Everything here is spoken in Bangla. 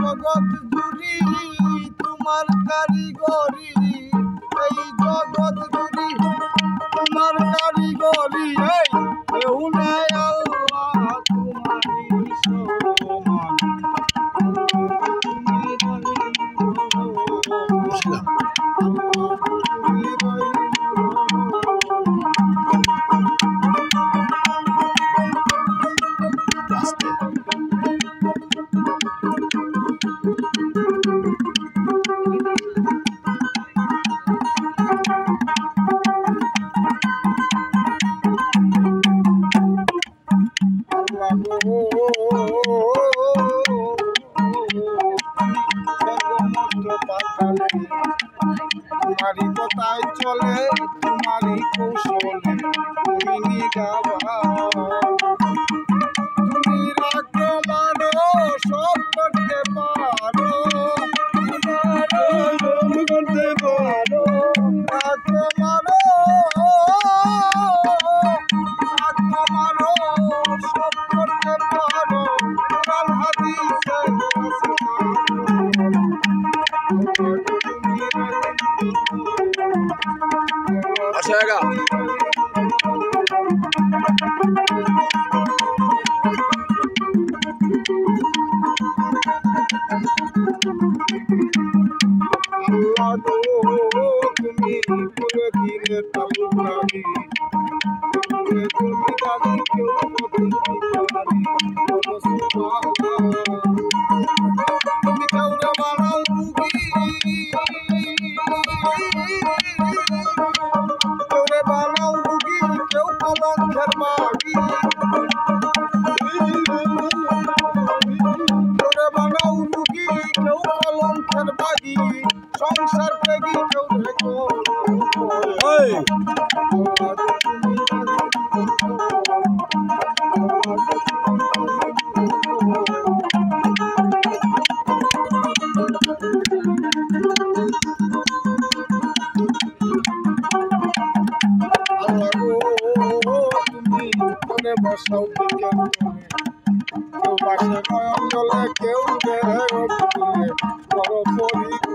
জগৎ জুড়ি তোমার কারিগরি, এই জগৎ জুড়ি তোমার কারিগরি, এই কেউ নাই আল্লাহ তোমারই সমান। তোমারই কথায় চলে, তোমারই কৌশলে তুমি নিগাবা, তুমি রাখো মানো সব করতে পারো, করতে পারো, রাখো মানো, রাখো মানো সব করতে পারো, কোরআন হাদিসে Chega. তুমি করে দিলে তালুকারি, তুমি দাবি কেউ তুমি কাউরে বানাও রুগী, কেউরে বানাও রুগী, কেউ কলঙ্কের বাগি, কেউরে বানাও রুগী, কেউ কলঙ্কের বাগি, সংসার থেকে কেউ দেখো বসাও কেউ বাসে নয়ন জলে, কেউ বড় পরি